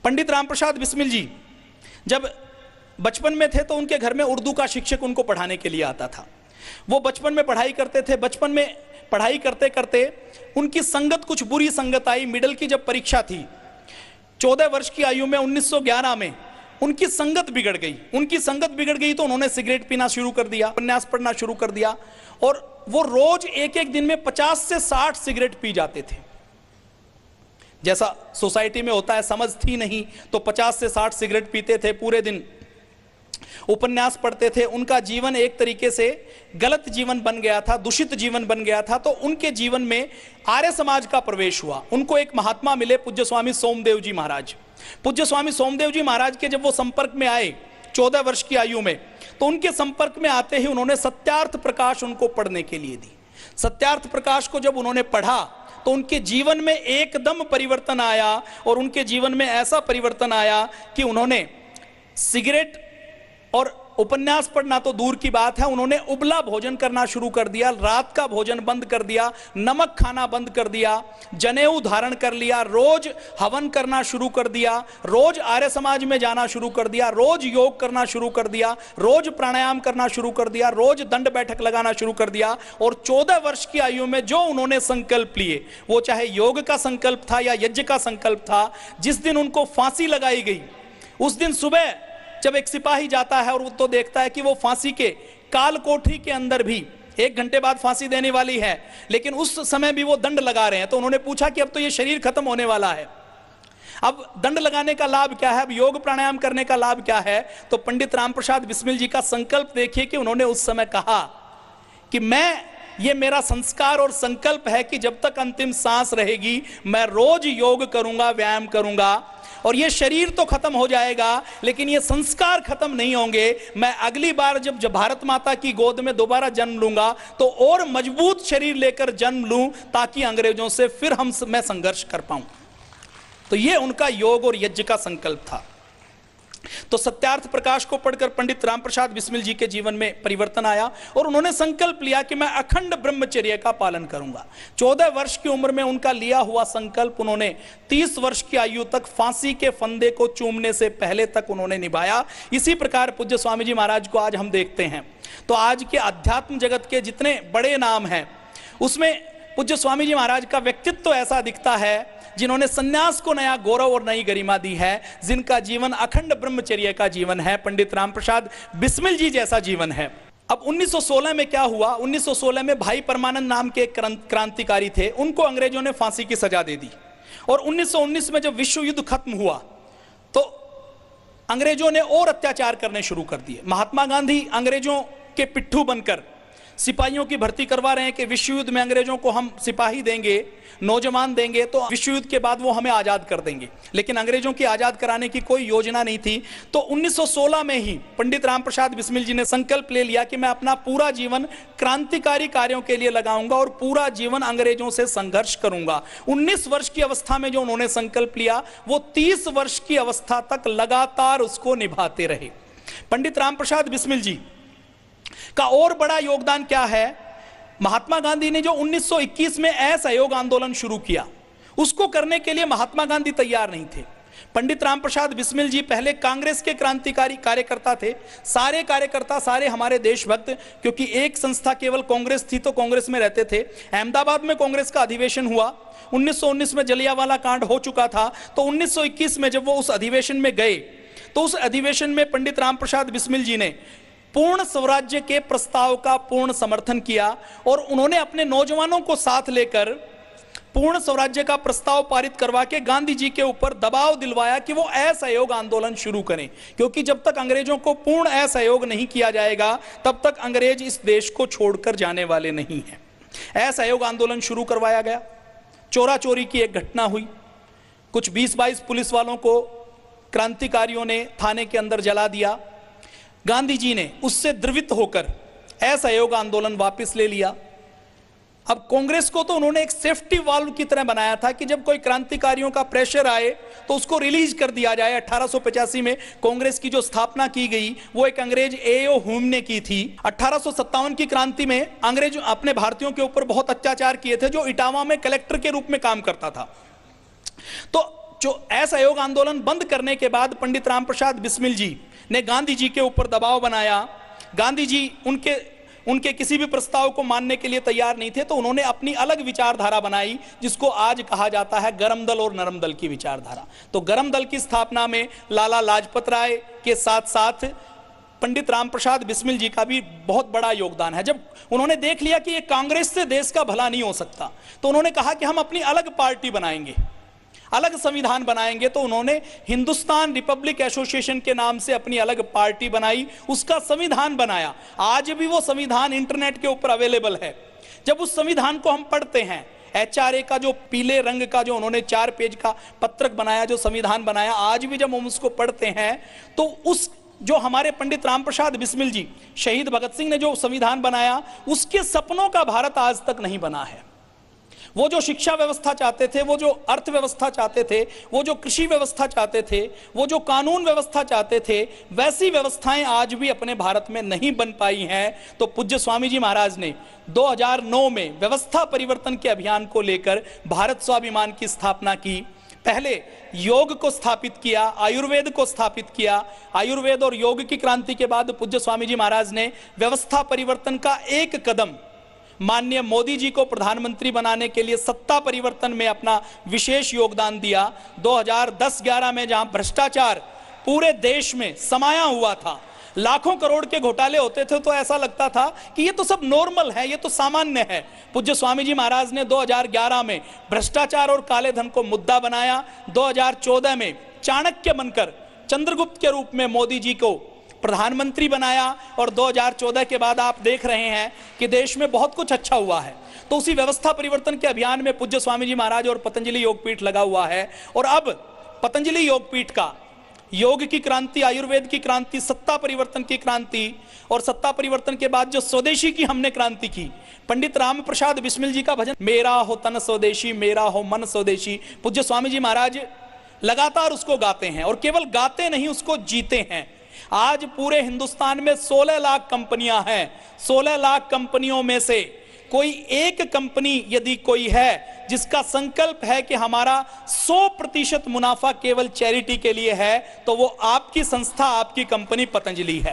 पंडित रामप्रसाद बिस्मिल जी जब बचपन में थे तो उनके घर में उर्दू का शिक्षक उनको पढ़ाने के लिए आता था। वो बचपन में पढ़ाई करते थे। बचपन में पढ़ाई करते करते उनकी संगत कुछ बुरी संगत आई। मिडिल की जब परीक्षा थी 14 वर्ष की आयु में 1911 में उनकी संगत बिगड़ गई। उनकी संगत बिगड़ गई तो उन्होंने सिगरेट पीना शुरू कर दिया, उपन्यास पढ़ना शुरू कर दिया और वो रोज एक एक दिन में 50 से 60 सिगरेट पी जाते थे। जैसा सोसाइटी में होता है, समझ थी नहीं तो 50 से 60 सिगरेट पीते थे, पूरे दिन उपन्यास पढ़ते थे। उनका जीवन एक तरीके से गलत जीवन बन गया था, दूषित जीवन बन गया था। तो उनके जीवन में आर्य समाज का प्रवेश हुआ। उनको एक महात्मा मिले, पूज्य स्वामी सोमदेव जी महाराज। पूज्य स्वामी सोमदेव जी महाराज के जब वो संपर्क में आए 14 वर्ष की आयु में, तो उनके संपर्क में आते ही उन्होंने सत्यार्थ प्रकाश उनको पढ़ने के लिए दी। सत्यार्थ प्रकाश को जब उन्होंने पढ़ा तो उनके जीवन में एकदम परिवर्तन आया और उनके जीवन में ऐसा परिवर्तन आया कि उन्होंने सिगरेट और उपन्यास पढ़ना तो दूर की बात है, उन्होंने उबला भोजन करना शुरू कर दिया, रात का भोजन बंद कर दिया, नमक खाना बंद कर दिया, जनेऊ धारण कर लिया, रोज हवन करना शुरू कर दिया, रोज आर्य समाज में जाना शुरू कर दिया, रोज योग करना शुरू कर दिया, रोज प्राणायाम करना शुरू कर दिया, रोज दंड बैठक लगाना शुरू कर दिया। और 14 वर्ष की आयु में जो उन्होंने संकल्प लिए, वो चाहे योग का संकल्प था या यज्ञ का संकल्प था, जिस दिन उनको फांसी लगाई गई उस दिन सुबह जब एक सिपाही जाता है और वो तो देखता है कि वो फांसी के काल कोठरी के अंदर भी 1 घंटे बाद फांसी देने वाली है, लेकिन उस समय भी वो दंड लगा रहे हैं। तो उन्होंने पूछा कि अब तो ये शरीर खत्म होने वाला है, अब दंड लगाने का लाभ क्या है, अब योग प्राणायाम करने का लाभ क्या है। तो पंडित रामप्रसाद बिस्मिल जी का संकल्प देखिए कि उन्होंने उस समय कहा कि ये मेरा संस्कार और संकल्प है कि जब तक अंतिम सांस रहेगी मैं रोज योग करूंगा, व्यायाम करूंगा। और ये शरीर तो खत्म हो जाएगा लेकिन ये संस्कार खत्म नहीं होंगे। मैं अगली बार जब भारत माता की गोद में दोबारा जन्म लूंगा तो और मजबूत शरीर लेकर जन्म लूं ताकि अंग्रेजों से फिर मैं संघर्ष कर पाऊं। तो ये उनका योग और यज्ञ का संकल्प था। तो सत्यार्थ प्रकाश को पढ़कर पंडित रामप्रसाद बिस्मिल जी के जीवन में परिवर्तन आया और उन्होंने संकल्प लिया कि मैं अखंड ब्रह्मचर्य का पालन करूंगा। 14 वर्ष की उम्र में उनका लिया हुआ संकल्प उन्होंने 30 वर्ष की आयु तक फांसी के फंदे को चूमने से पहले तक उन्होंने निभाया। इसी प्रकार पूज्य स्वामी जी महाराज को आज हम देखते हैं तो आज के अध्यात्म जगत के जितने बड़े नाम हैं उसमें पूज्य स्वामी जी महाराज का व्यक्तित्व तो ऐसा दिखता है जिन्होंने सन्यास को नया गौरव और नई गरिमा दी है, जिनका जीवन अखंड ब्रह्मचर्य का जीवन है। पंडित रामप्रसाद बिस्मिल जी जैसा जीवन है। अब 1916 में क्या हुआ, 1916 में भाई परमानंद नाम के क्रांतिकारी थे, उनको अंग्रेजों ने फांसी की सजा दे दी। और 1919 में जब विश्व युद्ध खत्म हुआ तो अंग्रेजों ने और अत्याचार करने शुरू कर दिए। महात्मा गांधी अंग्रेजों के पिट्ठू बनकर सिपाहियों की भर्ती करवा रहे हैं कि विश्व युद्ध में अंग्रेजों को हम सिपाही देंगे, नौजवान देंगे तो विश्व युद्ध के बाद वो हमें आजाद कर देंगे। लेकिन अंग्रेजों की आजाद कराने की कोई योजना नहीं थी। तो 1916 में ही पंडित रामप्रसाद बिस्मिल जी ने संकल्प ले लिया कि मैं अपना पूरा जीवन क्रांतिकारी कार्यों के लिए लगाऊंगा और पूरा जीवन अंग्रेजों से संघर्ष करूंगा। 19 वर्ष की अवस्था में जो उन्होंने संकल्प लिया वो 30 वर्ष की अवस्था तक लगातार उसको निभाते रहे। पंडित रामप्रसाद बिस्मिल जी का और बड़ा योगदान क्या है, महात्मा गांधी ने जो 1921 में असहयोग आंदोलन शुरू किया उसको करने के लिए महात्मा गांधी तैयार नहीं थे। पंडित रामप्रसाद बिस्मिल जी पहले कांग्रेस के क्रांतिकारी कार्यकर्ता थे। सारे कार्यकर्ता, सारे हमारे देशभक्त, क्योंकि एक संस्था केवल कांग्रेस थी तो कांग्रेस में रहते थे। अहमदाबाद में कांग्रेस का अधिवेशन हुआ, 1919 में जलियांवाला कांड हो चुका था। तो 1921 में जब वो उस अधिवेशन में गए तो उस अधिवेशन में पंडित रामप्रसाद बिस्मिल जी ने पूर्ण स्वराज्य के प्रस्ताव का पूर्ण समर्थन किया और उन्होंने अपने नौजवानों को साथ लेकर पूर्ण स्वराज्य का प्रस्ताव पारित करवा के गांधी जी के ऊपर दबाव दिलवाया कि वो असहयोग आंदोलन शुरू करें, क्योंकि जब तक अंग्रेजों को पूर्ण असहयोग नहीं किया जाएगा तब तक अंग्रेज इस देश को छोड़कर जाने वाले नहीं हैं। असहयोग आंदोलन शुरू करवाया गया। चोरा चोरी की एक घटना हुई, कुछ 20-22 पुलिस वालों को क्रांतिकारियों ने थाने के अंदर जला दिया। गांधी जी ने उससे द्रवित होकर असहयोग आंदोलन वापस ले लिया। अब कांग्रेस को तो उन्होंने एक सेफ्टी वाल्व की तरह बनाया था कि जब कोई क्रांतिकारियों का प्रेशर आए तो उसको रिलीज कर दिया जाए। 1885 में कांग्रेस की जो स्थापना की गई वो एक अंग्रेज एओ ह्यूम ने की थी। 1857 की क्रांति में अंग्रेज अपने भारतीयों के ऊपर बहुत अत्याचार किए थे, जो इटावा में कलेक्टर के रूप में काम करता था। तो जो असहयोग आंदोलन बंद करने के बाद पंडित रामप्रसाद बिस्मिल जी ने गांधी जी के ऊपर दबाव बनाया, गांधी जी उनके किसी भी प्रस्ताव को मानने के लिए तैयार नहीं थे, तो उन्होंने अपनी अलग विचारधारा बनाई जिसको आज कहा जाता है गरम दल और नरम दल की विचारधारा। तो गरम दल की स्थापना में लाला लाजपत राय के साथ साथ पंडित रामप्रसाद बिस्मिल जी का भी बहुत बड़ा योगदान है। जब उन्होंने देख लिया कि ये कांग्रेस से देश का भला नहीं हो सकता, तो उन्होंने कहा कि हम अपनी अलग पार्टी बनाएंगे, अलग संविधान बनाएंगे। तो उन्होंने हिंदुस्तान रिपब्लिक एसोसिएशन के नाम से अपनी अलग पार्टी बनाई, उसका संविधान बनाया। आज भी वो संविधान इंटरनेट के ऊपर अवेलेबल है। जब उस संविधान को हम पढ़ते हैं, HRA का जो पीले रंग का जो उन्होंने 4 पेज का पत्रक बनाया, जो संविधान बनाया, आज भी जब हम उसको पढ़ते हैं तो उस जो हमारे पंडित रामप्रसाद बिस्मिल जी, शहीद भगत सिंह ने जो संविधान बनाया, उसके सपनों का भारत आज तक नहीं बना है। वो जो शिक्षा व्यवस्था चाहते थे, वो जो अर्थव्यवस्था चाहते थे, वो जो कृषि व्यवस्था चाहते थे, वो जो कानून व्यवस्था चाहते थे, वैसी व्यवस्थाएं आज भी अपने भारत में नहीं बन पाई हैं। तो पूज्य स्वामी जी महाराज ने 2009 में व्यवस्था परिवर्तन के अभियान को लेकर भारत स्वाभिमान की स्थापना की। पहले योग को स्थापित किया, आयुर्वेद को स्थापित किया। आयुर्वेद और योग की क्रांति के बाद पूज्य स्वामी जी महाराज ने व्यवस्था परिवर्तन का एक कदम माननीय मोदी जी को प्रधानमंत्री बनाने के लिए सत्ता परिवर्तन में अपना विशेष योगदान दिया। 2010-11 में जहां भ्रष्टाचार पूरे देश में समाया हुआ था, लाखों करोड़ के घोटाले होते थे, तो ऐसा लगता था कि ये तो सब नॉर्मल है, ये तो सामान्य है। पूज्य स्वामी जी महाराज ने 2011 में भ्रष्टाचार और काले धन को मुद्दा बनाया। 2014 में चाणक्य बनकर चंद्रगुप्त के रूप में मोदी जी को प्रधानमंत्री बनाया, और 2014 के बाद आप देख रहे हैं कि देश में बहुत कुछ अच्छा हुआ है। तो उसी व्यवस्था परिवर्तन के अभियान में पूज्य स्वामी जी महाराज और पतंजलि योगपीठ लगा हुआ है। और अब पतंजलि योगपीठ का योग की क्रांति, आयुर्वेद की क्रांति, सत्ता परिवर्तन की क्रांति, और सत्ता परिवर्तन के बाद जो स्वदेशी की हमने क्रांति की, पंडित रामप्रसाद बिस्मिल जी का भजन, मेरा हो तन स्वदेशी, मेरा हो मन स्वदेशी, पूज्य स्वामी जी महाराज लगातार उसको गाते हैं, और केवल गाते नहीं, उसको जीते हैं। आज पूरे हिंदुस्तान में 16 लाख कंपनियां हैं। 16 लाख कंपनियों में से कोई एक कंपनी यदि कोई है जिसका संकल्प है कि हमारा 100% मुनाफा केवल चैरिटी के लिए है, तो वो आपकी संस्था, आपकी कंपनी पतंजलि है।